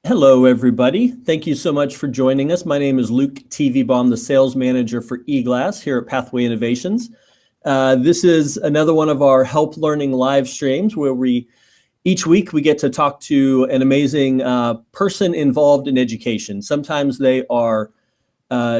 Hello, everybody. Thank you so much for joining us. My name is Luke Tvbaum, the sales manager for EGlass here at Pathway Innovations. This is another one of our Help Learning live streams where each week we get to talk to an amazing person involved in education. Sometimes they are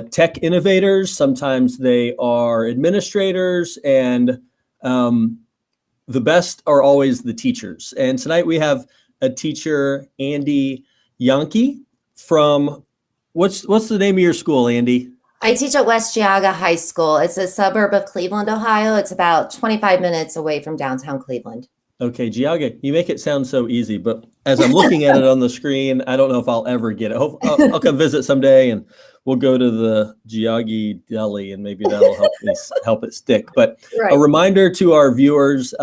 tech innovators, sometimes they are administrators, and the best are always the teachers. And tonight we have a teacher, Andi Jahnke from, what's the name of your school, Andi? I teach at Geauga High School. It's a suburb of Cleveland, Ohio. It's about 25 minutes away from downtown Cleveland. Okay, Geauga, you make it sound so easy, but as I'm looking at it on the screen, I don't know if I'll ever get it. I'll come visit someday and we'll go to the Geauga Deli and maybe that'll help it stick. But right. A reminder to our viewers,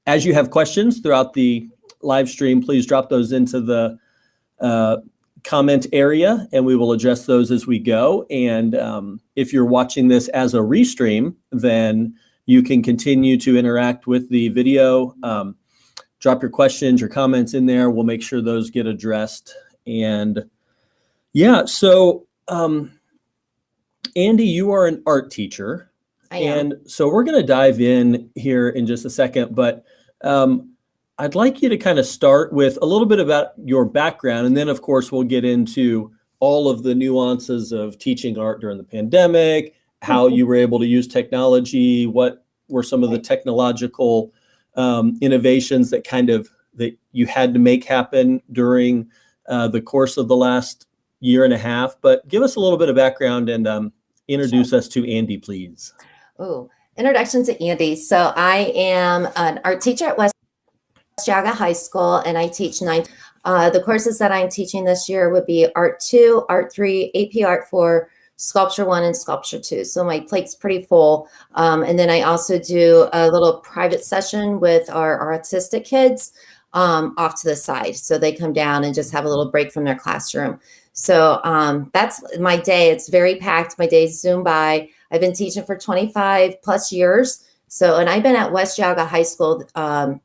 as you have questions throughout the live stream, please drop those into the comment area and we will address those as we go. And if you're watching this as a restream, then you can continue to interact with the video. Drop your questions, your comments in there. We'll make sure those get addressed. And yeah, so Andi, you are an art teacher. I am. And so we're going to dive in here in just a second, but I'd like you to kind of start with a little bit about your background. And then, of course, we'll get into all of the nuances of teaching art during the pandemic, how you were able to use technology, what were some of the technological innovations that you had to make happen during the course of the last year and a half. But give us a little bit of background and introduce us to Andi, please. Oh, introduction to Andi. So I am an art teacher at Geauga High School, and I teach ninth. The courses that I'm teaching this year would be Art 2, Art 3, AP Art 4, Sculpture 1, and Sculpture 2. So my plate's pretty full. And then I also do a little private session with our autistic kids off to the side. So they come down and just have a little break from their classroom. So that's my day. It's very packed. My days zoom by. I've been teaching for 25 plus years. So, and I've been at Geauga High School.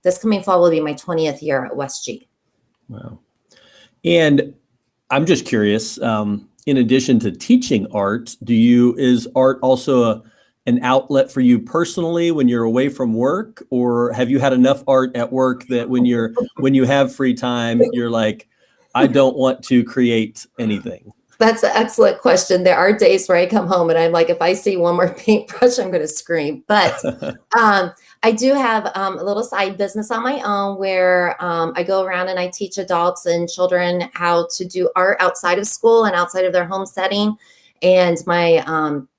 This coming fall will be my 20th year at West G. Wow. And I'm just curious, in addition to teaching art, is art also an outlet for you personally when you're away from work, or have you had enough art at work that when you have free time, you're like, I don't want to create anything? That's an excellent question. There are days where I come home and I'm like, if I see one more paintbrush, I'm going to scream. But I do have a little side business on my own where I go around and I teach adults and children how to do art outside of school and outside of their home setting. And my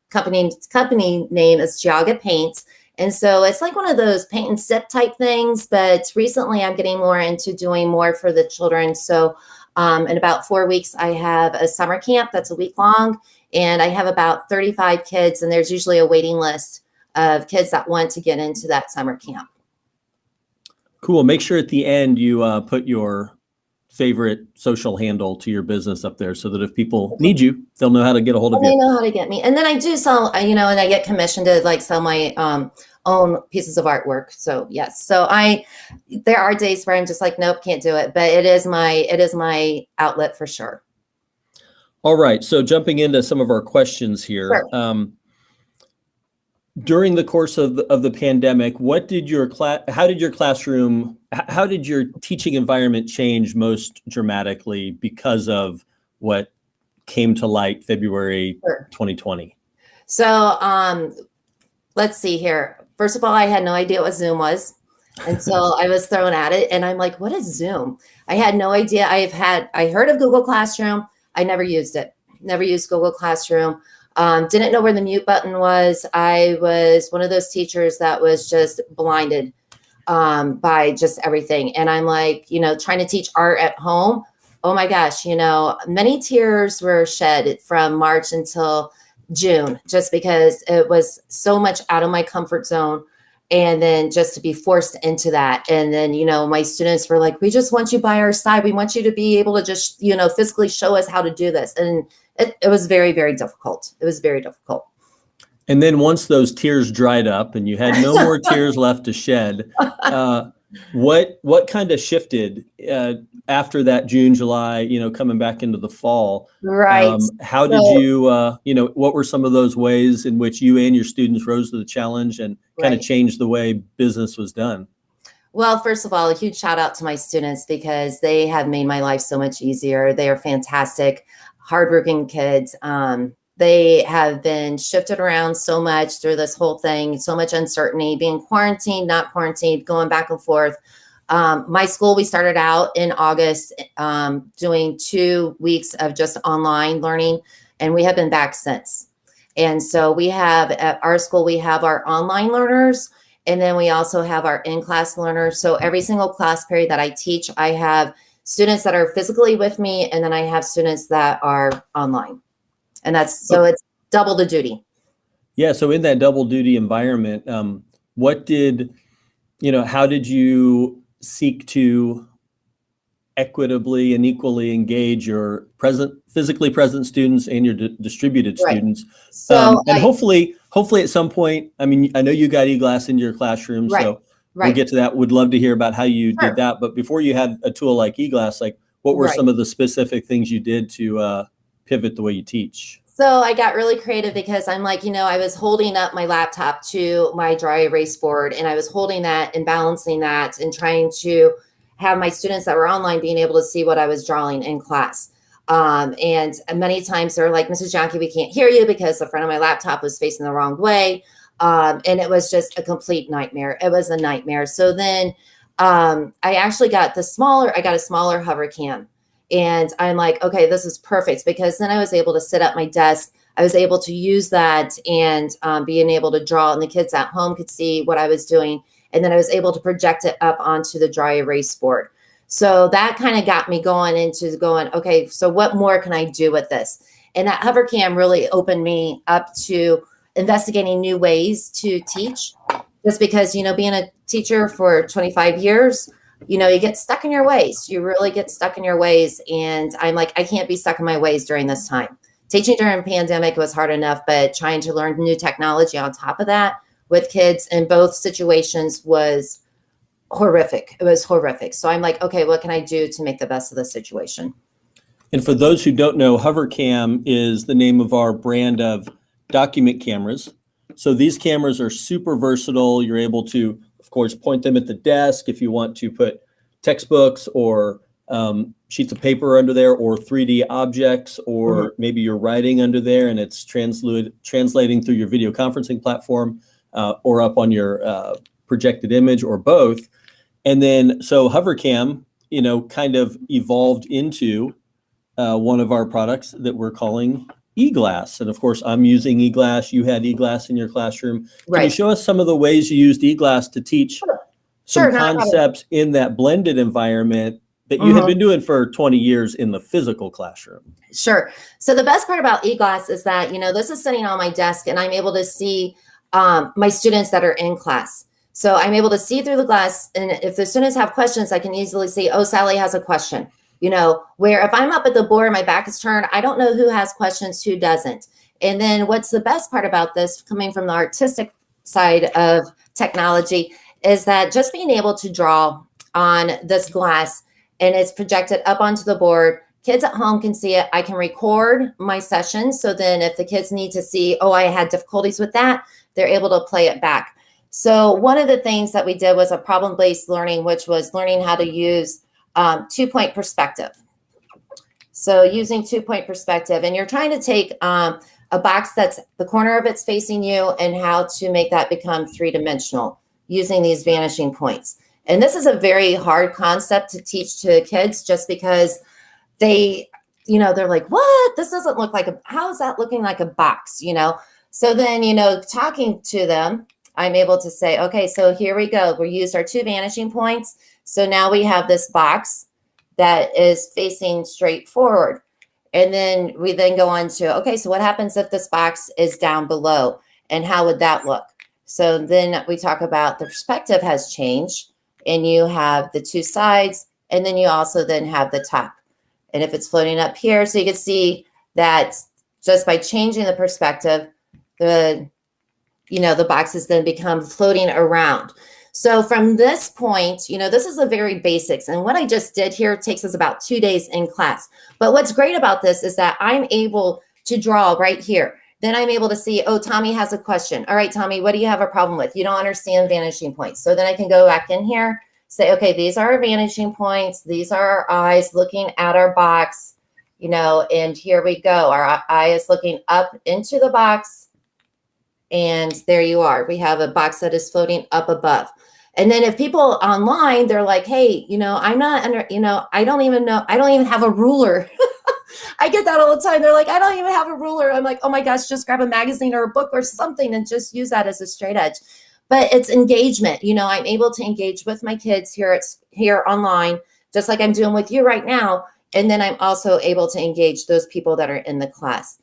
company name is Geauga Paints. And so it's like one of those paint and sip type things. But recently I'm getting more into doing more for the children. So in about 4 weeks, I have a summer camp that's a week long, and I have about 35 kids, and there's usually a waiting list of kids that want to get into that summer camp. Cool. Make sure at the end you put your favorite social handle to your business up there so that if people need you, they'll know how to get a hold of you. They know how to get me. And then I do sell, and I get commissioned to like sell my own pieces of artwork. So yes. So there are days where I'm just like, nope, can't do it. But it is my outlet for sure. All right. So jumping into some of our questions here. Sure. During the course of the pandemic, how did your teaching environment change most dramatically because of what came to light February 2020? So let's see here. First of all, I had no idea what Zoom was until I was thrown at it. And I'm like, what is Zoom? I had no idea. I heard of Google Classroom. I never used it. Never used Google Classroom. Didn't know where the mute button was. I was one of those teachers that was just blinded by just everything. And I'm like, trying to teach art at home. Oh my gosh, many tears were shed from March until June, just because it was so much out of my comfort zone. And then just to be forced into that. And then, my students were like, we just want you by our side. We want you to be able to just, physically show us how to do this. And it was very, very difficult. It was very difficult. And then once those tears dried up and you had no more tears left to shed, What kind of shifted after that June, July, coming back into the fall? Right. How did you, what were some of those ways in which you and your students rose to the challenge and kind of Right. changed the way business was done? Well, first of all, a huge shout out to my students because they have made my life so much easier. They are fantastic, hardworking kids. They have been shifted around so much through this whole thing, so much uncertainty, being quarantined, not quarantined, going back and forth. My school, we started out in August doing 2 weeks of just online learning, and we have been back since. And so we have at our school, we have our online learners, and then we also have our in-class learners. So every single class period that I teach, I have students that are physically with me, and then I have students that are online. And that's, so it's double the duty. Yeah. So in that double duty environment, how did you seek to equitably and equally engage your physically present students and your distributed Right. students? So And hopefully at some point, I mean, I know you got EGlass into your classroom, Right. so Right. we'll get to that. Would love to hear about how you Sure. did that. But before you had a tool like EGlass, like what were Right. some of the specific things you did to pivot the way you teach? So I got really creative because I'm like, I was holding up my laptop to my dry erase board, and I was holding that and balancing that and trying to have my students that were online being able to see what I was drawing in class. And many times they're like, Mrs. Jahnke, we can't hear you because the front of my laptop was facing the wrong way. And it was just a complete nightmare. It was a nightmare. So then I actually got a smaller hover cam. And I'm like, okay, this is perfect, because then I was able to sit at my desk. I was able to use that and being able to draw, and the kids at home could see what I was doing. And then I was able to project it up onto the dry erase board. So that kind of got me going, okay, so what more can I do with this? And that hover cam really opened me up to investigating new ways to teach, just because, being a teacher for 25 years, you get stuck in your ways. You really get stuck in your ways. And I'm like, I can't be stuck in my ways during this time. Teaching during a pandemic was hard enough, but trying to learn new technology on top of that with kids in both situations was horrific. It was horrific. So I'm like, okay, what can I do to make the best of the situation? And for those who don't know, HoverCam is the name of our brand of document cameras. So these cameras are super versatile. You're able to, of course, point them at the desk if you want to put textbooks or sheets of paper under there, or 3D objects, or maybe you're writing under there and it's translating through your video conferencing platform or up on your projected image, or both. And then so HoverCam, kind of evolved into one of our products that we're calling EGlass. And of course, I'm using EGlass. You had EGlass in your classroom. Can you show us some of the ways you used EGlass to teach some concepts in that blended environment that you had been doing for 20 years in the physical classroom? Sure. So the best part about EGlass is that, this is sitting on my desk and I'm able to see my students that are in class. So I'm able to see through the glass. And if the students have questions, I can easily see, oh, Sally has a question. Where if I'm up at the board, my back is turned, I don't know who has questions, who doesn't. And then what's the best part about this, coming from the artistic side of technology, is that just being able to draw on this glass and it's projected up onto the board, kids at home can see it. I can record my session. So then if the kids need to see, oh, I had difficulties with that, they're able to play it back. So one of the things that we did was a problem-based learning, which was learning how to use 2-point perspective. So using 2-point perspective, and you're trying to take a box that's the corner of it's facing you and how to make that become 3-dimensional using these vanishing points. And this is a very hard concept to teach to kids, just because they're like, what? This doesn't look like how is that looking like a box? So then, talking to them, I'm able to say, okay, so here we go. We used our 2 vanishing points. So now we have this box that is facing straight forward. And then we go on to, okay, so what happens if this box is down below, and how would that look? So then we talk about the perspective has changed, and you have the 2 sides, and then you also then have the top. And if it's floating up here, so you can see that just by changing the perspective, the boxes then become floating around. So from this point, this is the very basics. And what I just did here takes us about 2 days in class. But what's great about this is that I'm able to draw right here. Then I'm able to see, oh, Tommy has a question. All right, Tommy, what do you have a problem with? You don't understand vanishing points. So then I can go back in here, say, okay, these are our vanishing points. These are our eyes looking at our box, and here we go. Our eye is looking up into the box. And there you are. We have a box that is floating up above. And then if people online, they're like, hey, I'm not under, I don't even know. I don't even have a ruler. I get that all the time. They're like, I don't even have a ruler. I'm like, oh my gosh, just grab a magazine or a book or something and just use that as a straight edge. But it's engagement. I'm able to engage with my kids here online, just like I'm doing with you right now. And then I'm also able to engage those people that are in the class.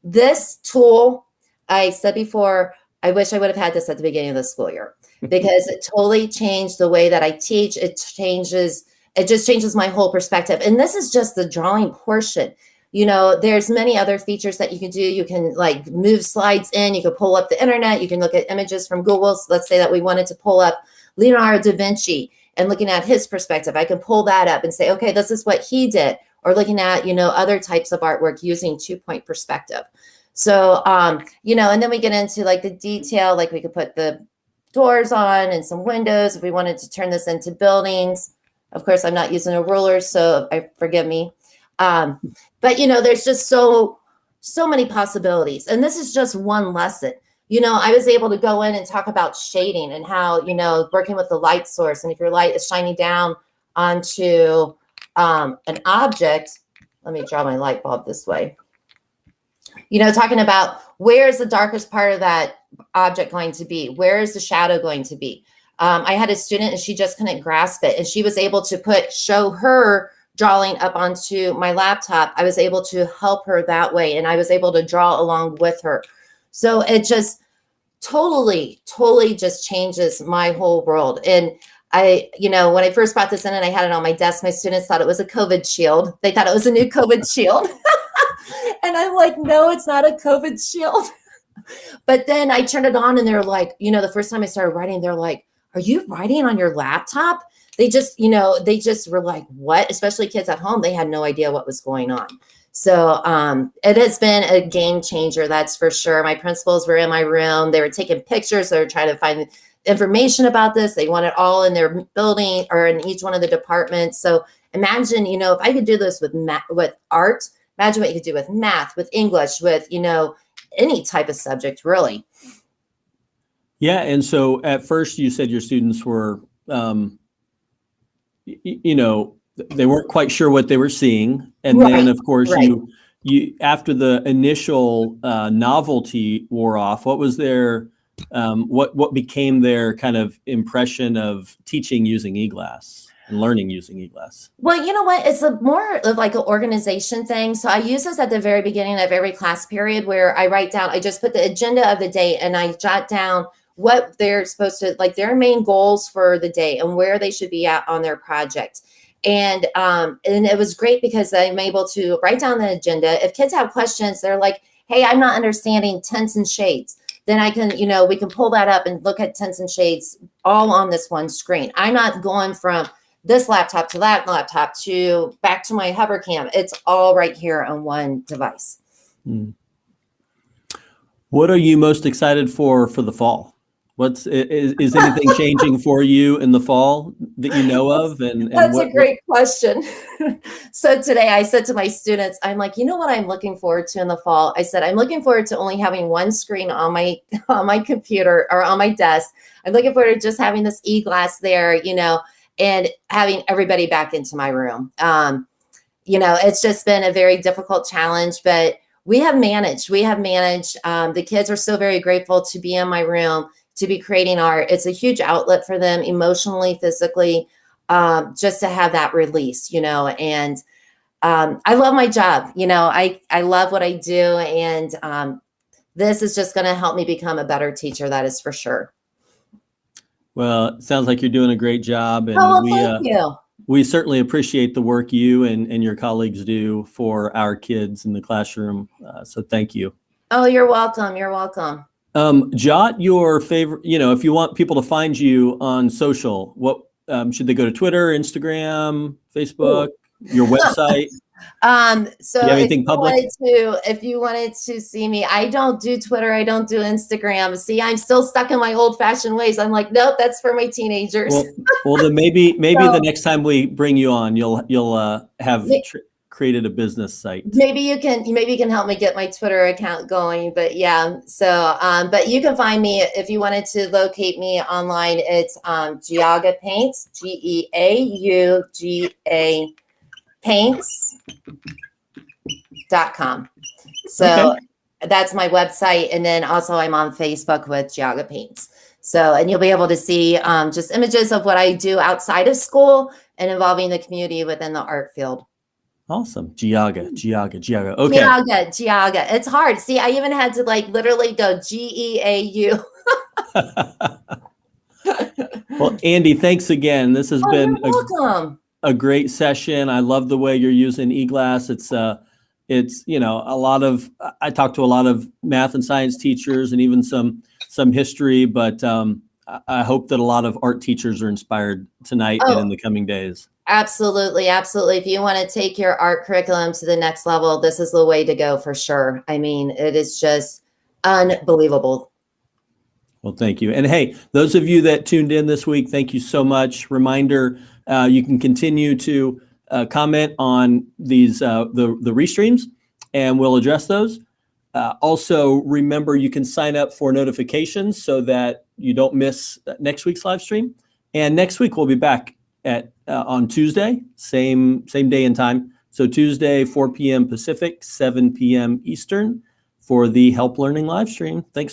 This tool, I said before, I wish I would have had this at the beginning of the school year because it totally changed the way that I teach. It just changes my whole perspective. And this is just the drawing portion. There's many other features that you can do. You can move slides in, you can pull up the internet, you can look at images from Google. So let's say that we wanted to pull up Leonardo da Vinci and looking at his perspective. I can pull that up and say, okay, this is what he did. Or looking at, other types of artwork using 2-point perspective. So, and then we get into the detail, we could put the doors on and some windows if we wanted to turn this into buildings. Of course, I'm not using a ruler, so forgive me. But, there's just so many possibilities. And this is just one lesson. I was able to go in and talk about shading and how, working with the light source. And if your light is shining down onto an object, let me draw my light bulb this way. Talking about where is the darkest part of that object going to be? Where is the shadow going to be? I had a student and she just couldn't grasp it. And she was able to show her drawing up onto my laptop. I was able to help her that way. And I was able to draw along with her. So it just totally just changes my whole world. And when I first brought this in and I had it on my desk, my students thought it was a COVID shield. They thought it was a new COVID shield. And I'm like, no, it's not a COVID shield. But then I turned it on and they're like, the first time I started writing, they're like, are you writing on your laptop? They just were like, what? Especially kids at home. They had no idea what was going on. So it has been a game changer. That's for sure. My principals were in my room. They were taking pictures. They were trying to find information about this. They want it all in their building or in each one of the departments. So imagine, if I could do this with art, imagine what you could do with math, with English, with, any type of subject, really. Yeah. And so at first you said your students were, they weren't quite sure what they were seeing. And then, of course, you after the initial novelty wore off, what was their, what became their kind of impression of teaching using EGlass? And learning using EGlass? Well, you know what? It's more of an organization thing. So I use this at the very beginning of every class period where I write down, I just put the agenda of the day and I jot down what they're supposed to, their main goals for the day and where they should be at on their project. And it was great because I'm able to write down the agenda. If kids have questions, they're like, hey, I'm not understanding tints and shades. Then I can, we can pull that up and look at tints and shades all on this one screen. I'm not going from this laptop to that laptop to back to my hover cam. It's all right here on one device. What are you most excited for the fall? Is anything changing for you in the fall that you know of? And that's a great question. So today I said to my students, I'm like, what I'm looking forward to in the fall? I said, I'm looking forward to only having one screen on my computer or on my desk. I'm looking forward to just having this EGlass there, and having everybody back into my room. It's just been a very difficult challenge, but we have managed. The kids are so very grateful to be in my room, to be creating art. It's a huge outlet for them emotionally, physically, just to have that release, and I love my job. I love what I do. And this is just going to help me become a better teacher. That is for sure. Well, it sounds like you're doing a great job, and thank you. We certainly appreciate the work you and your colleagues do for our kids in the classroom. So thank you. Oh, you're welcome. You're welcome. Jot your favorite, if you want people to find you on social, what should they go to? Twitter, Instagram, Facebook, your website? So You have anything public? if you wanted to see me, I don't do Twitter. I don't do Instagram. See, I'm still stuck in my old fashioned ways. I'm like, nope, that's for my teenagers. Well, then maybe So- the next time we bring you on, you'll have created a business site. Maybe you can help me get my Twitter account going. But yeah, so but you can find me if you wanted to locate me online. It's Geauga Paints, GEAUGA Paints.com. So that's my website, and then also I'm on Facebook with Geauga Paints. So, and you'll be able to see just images of what I do outside of school and involving the community within the art field. Awesome. Geauga. Okay. Geauga. It's hard. See, I even had to literally go GEAU. Well, Andi, thanks again. This has been a great session. I love the way you're using EGlass. It's a lot of, I talked to a lot of math and science teachers and even some history, but I hope that a lot of art teachers are inspired tonight and in the coming days. Absolutely. If you want to take your art curriculum to the next level, this is the way to go for sure. I mean, it is just unbelievable. Well, thank you. And hey, those of you that tuned in this week, thank you so much. Reminder, you can continue to comment on these the restreams, and we'll address those. Also, remember, you can sign up for notifications so that you don't miss next week's live stream. And next week, we'll be back on Tuesday, same day and time. So Tuesday, 4 p.m. Pacific, 7 p.m. Eastern for the HELP Learning Livestream. Thanks.